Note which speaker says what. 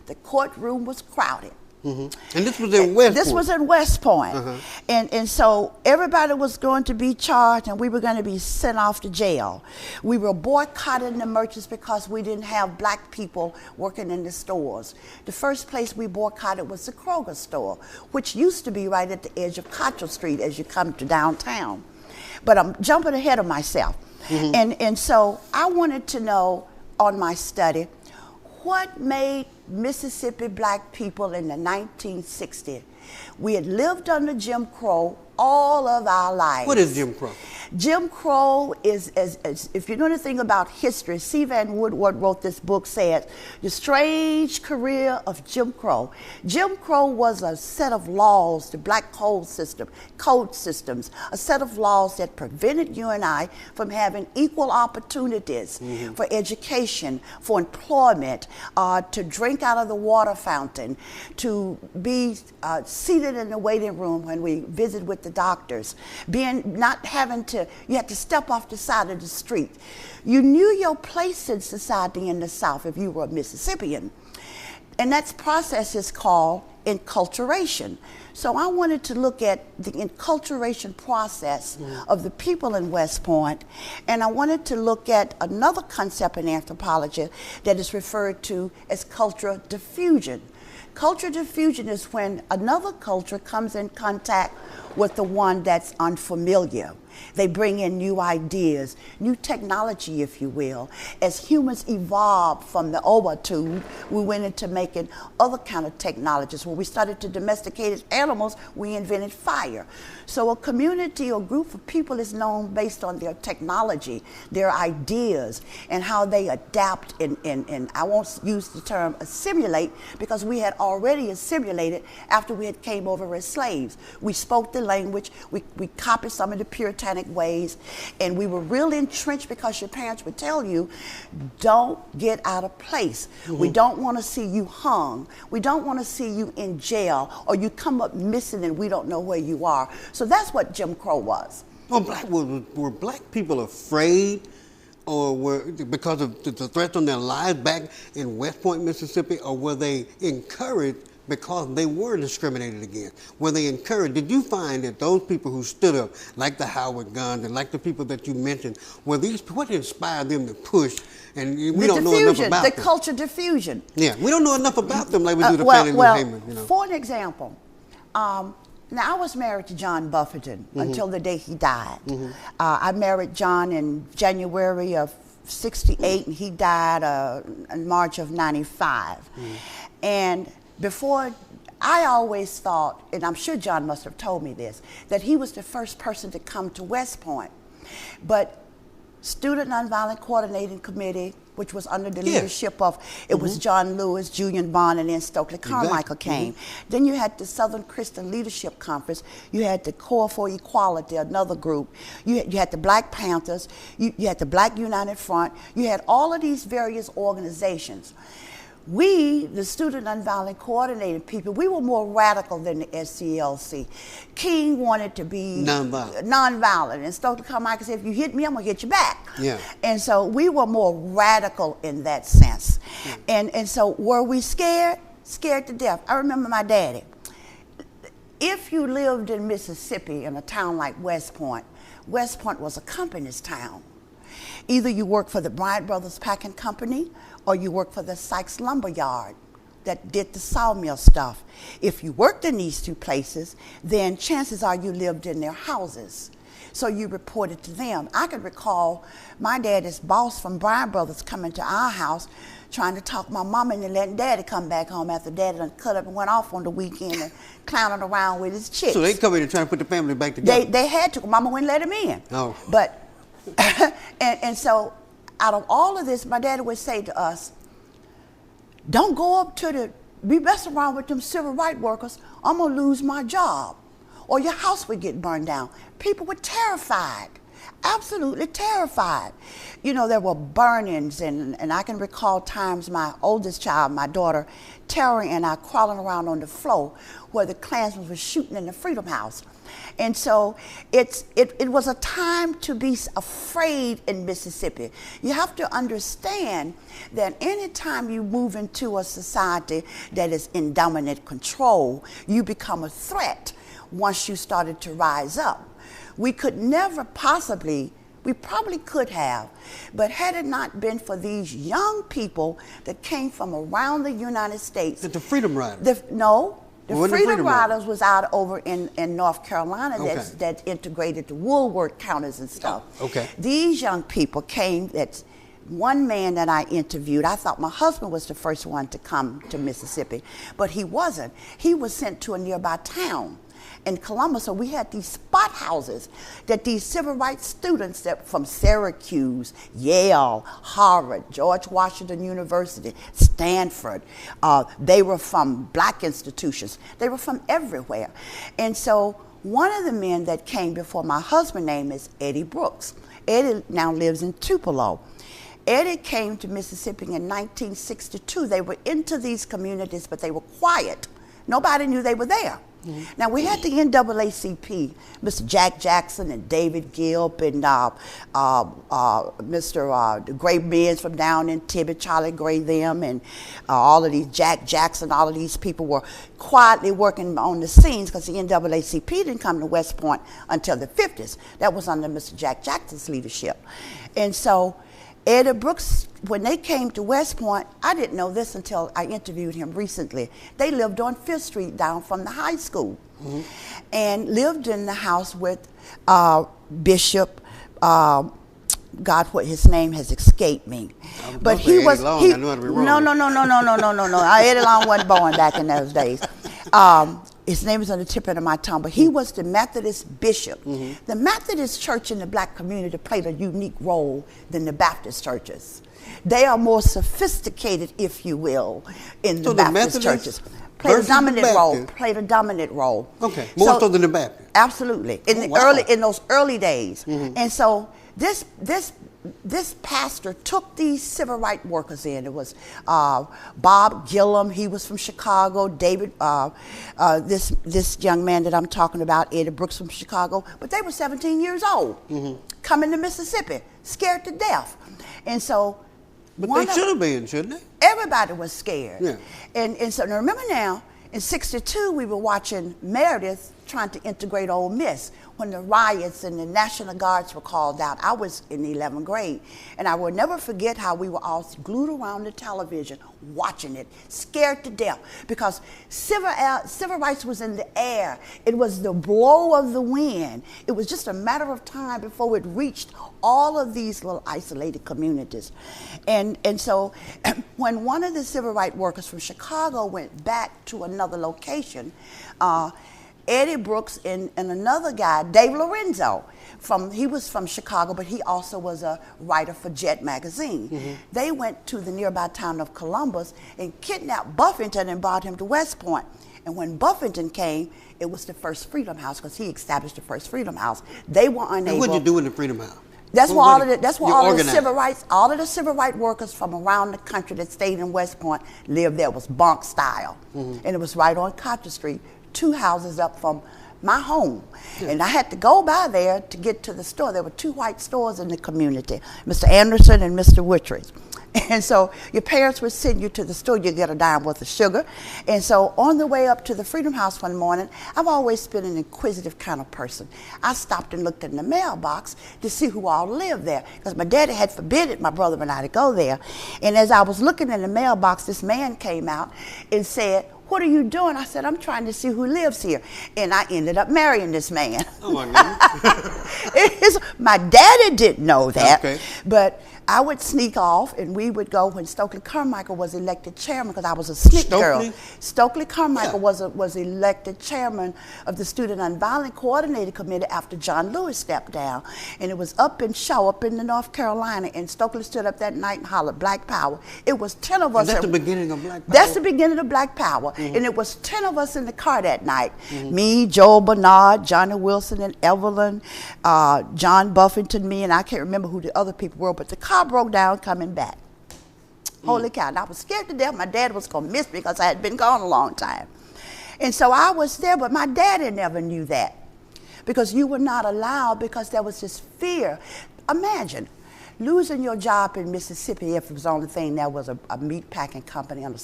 Speaker 1: The courtroom was crowded.
Speaker 2: And this was in West Point?
Speaker 1: This was in West Point. And so everybody was going to be charged, and we were going to be sent off to jail. We were boycotting the merchants because we didn't have black people working in the stores. The first place we boycotted was the Kroger store, which used to be right at the edge of Cottrell Street as you come to downtown. But I'm jumping ahead of myself. And so I wanted to know on my study, what made Mississippi black people in the 1960s? We had lived under Jim Crow all of our lives.
Speaker 2: What is Jim Crow?
Speaker 1: Jim Crow is, if you know anything about history, C. Van Woodward wrote this book, said, The Strange Career of Jim Crow. Jim Crow was a set of laws, the black code systems, a set of laws that prevented you and I from having equal opportunities for education, for employment, to drink out of the water fountain, to be seated in the waiting room when we visit with the doctors, not having to, you had to step off the side of the street. You knew your place in society in the South if you were a Mississippian. And that process is called enculturation. So I wanted to look at the enculturation process of the people in West Point, and I wanted to look at another concept in anthropology that is referred to as cultural diffusion. Cultural diffusion is when another culture comes in contact with the one that's unfamiliar. They bring in new ideas, new technology, if you will. As humans evolved from the overtube, we went into making other kind of technologies. When we started to domesticate animals, we invented fire. So a community or group of people is known based on their technology, their ideas, and how they adapt. And I won't use the term assimilate, because we had already assimilated after we had came over as slaves. We spoke the language, we copied some of the Puritan ways, and we were really entrenched because your parents would tell you, don't get out of place. We don't want to see you hung. We don't want to see you in jail, or you come up missing and we don't know where you are. So that's what Jim Crow was.
Speaker 2: Well, were black people afraid, or because of the threats on their lives back in West Point, Mississippi, or were they encouraged because they were discriminated against? Were they encouraged? Did you find that those people who stood up, like the Howard Guns and like the people that you mentioned, what inspired them to push? And we don't know enough about them.
Speaker 1: The culture diffusion.
Speaker 2: Yeah, we don't know enough about them like we do the Fannie Lou Hamer. You know.
Speaker 1: For an example, now I was married to John Buffington until the day he died. I married John in January of '68, and he died in March of '95. And before, I always thought, and I'm sure John must have told me this, that he was the first person to come to West Point. But Student Nonviolent Coordinating Committee, which was under the leadership of, it was John Lewis, Julian Bond, and then Stokley Carmichael came. Then you had the Southern Christian Leadership Conference. You had the Core for Equality, another group. You had the Black Panthers. You had the Black United Front. You had all of these various organizations. We, the Student Nonviolent Coordinating people, we were more radical than the SCLC. King wanted to be nonviolent, and Stokley Carmichael said, if you hit me, I'm gonna hit you back. And so we were more radical in that sense. And so were we scared? Scared to death. I remember my daddy. If you lived in Mississippi in a town like West Point was a company's town. Either you worked for the Bryant Brothers Packing Company, or you worked for the Sykes Lumber Yard that did the sawmill stuff. If you worked in these two places, then chances are you lived in their houses. So you reported to them. I could recall my daddy's boss from Bryant Brothers coming to our house trying to talk my mama into letting daddy come back home after daddy done cut up and went off on the weekend and clowning around with his chicks.
Speaker 2: So they come in and try to put the family back together?
Speaker 1: They had to. Mama wouldn't let him in.
Speaker 2: Oh.
Speaker 1: But, and so out of all of this, my daddy would say to us, don't go up to be messing around with them civil rights workers, I'm gonna lose my job, or your house would get burned down. People were terrified. absolutely terrified. You know, there were burnings, and I can recall times my oldest child, my daughter, Terry, and I crawling around on the floor where the Klansmen were shooting in the Freedom House. And so it was a time to be afraid in Mississippi. You have to understand that anytime you move into a society that is in dominant control, you become a threat once you started to rise up. We could never possibly, we probably could have, but had it not been for these young people that came from around the United States.
Speaker 2: The Freedom Riders?
Speaker 1: The Freedom Riders was out over in North Carolina
Speaker 2: Okay.
Speaker 1: that integrated the Woolworth counters and stuff.
Speaker 2: Oh, okay.
Speaker 1: These young people came, that's one man that I interviewed, I thought my husband was the first one to come to Mississippi, but he wasn't. He was sent to a nearby town in Columbus, so we had these spot houses that these civil rights students that from Syracuse, Yale, Harvard, George Washington University, Stanford, they were from black institutions. They were from everywhere. And so one of the men that came before my husband's name is Eddie Brooks. Eddie now lives in Tupelo. Eddie came to Mississippi in 1962. They were into these communities, but they were quiet. Nobody knew they were there. Mm-hmm. Now, we had the NAACP, Mr. Jack Jackson and David Gilp and Mr. the great men from down in Tibet, Charlie Gray, them, and all of these, Jack Jackson, all of these people were quietly working on the scenes because the NAACP didn't come to West Point until the 50s. That was under Mr. Jack Jackson's leadership. And so Eddie Brooks, when they came to West Point, I didn't know this until I interviewed him recently. They lived on 5th Street down from the high school, mm-hmm. and lived in the house with Bishop, God, what his name has escaped me. But he was, Eddie Long wasn't born back in those days. His name is on the tip of my tongue, but he was the Methodist bishop. Mm-hmm. The Methodist church in the black community played a unique role than the Baptist churches. They are more sophisticated, if you will, in the Baptist churches. Played a dominant role.
Speaker 2: Okay, more so than the Baptist.
Speaker 1: Absolutely, in those early days. Mm-hmm. And so this pastor took these civil rights workers in. It was Bob Gillum, he was from Chicago, David, this young man that I'm talking about, Eddie Brooks from Chicago, but they were 17 years old, mm-hmm. coming to Mississippi, scared to death. And so
Speaker 2: But they should have been, shouldn't they?
Speaker 1: Everybody was scared.
Speaker 2: Yeah.
Speaker 1: And so now remember now, in '62, we were watching Meredith trying to integrate Ole Miss when the riots and the National Guards were called out. I was in the 11th grade, and I will never forget how we were all glued around the television watching it, scared to death, because civil rights was in the air. It was the blow of the wind. It was just a matter of time before it reached all of these little isolated communities. And so when one of the civil rights workers from Chicago went back to another location, Eddie Brooks and another guy, Dave Lorenzo, he was from Chicago, but he also was a writer for Jet magazine. Mm-hmm. They went to the nearby town of Columbus and kidnapped Buffington and brought him to West Point. And when Buffington came, it was the first Freedom House, because he established the first Freedom House. They were unable.
Speaker 2: And what did you do in the Freedom House?
Speaker 1: That's where all of the civil rights workers from around the country that stayed in West Point lived there. It was bunk style, mm-hmm. and it was right on Carter Street, 2 houses up from my home. Yeah. And I had to go by there to get to the store. There were 2 white stores in the community, Mr. Anderson and Mr. Wittry's. And so your parents would send you to the store, you get a dime worth of sugar. And so on the way up to the Freedom House one morning, I've always been an inquisitive kind of person. I stopped and looked in the mailbox to see who all lived there, because my daddy had forbidden my brother and I to go there. And as I was looking in the mailbox, this man came out and said, "What are you doing?" I said, "I'm trying to see who lives here." And I ended up marrying this man.
Speaker 2: Oh my goodness.
Speaker 1: My daddy didn't know that. Okay. But I would sneak off, and we would go when Stokley Carmichael was elected chairman, because I was a SNCC girl. Stokley Carmichael was elected chairman of the Student Nonviolent Coordinating Committee after John Lewis stepped down. And it was up in Shaw, up in the North Carolina, and Stokley stood up that night and hollered, "Black Power." It was 10 of us.
Speaker 2: That's the beginning of Black Power?
Speaker 1: That's the beginning of Black Power. And it was 10 of us in the car that night. Me, Joel Bernard, Johnny Wilson, and Evelyn, John Buffington, me, and I can't remember who the other people were, but the car broke down coming back. Holy cow. And I was scared to death. My dad was going to miss me because I had been gone a long time. And so I was there, but my daddy never knew that, because you were not allowed, because there was this fear. Imagine losing your job in Mississippi if it was the only thing there was a meat packing company on the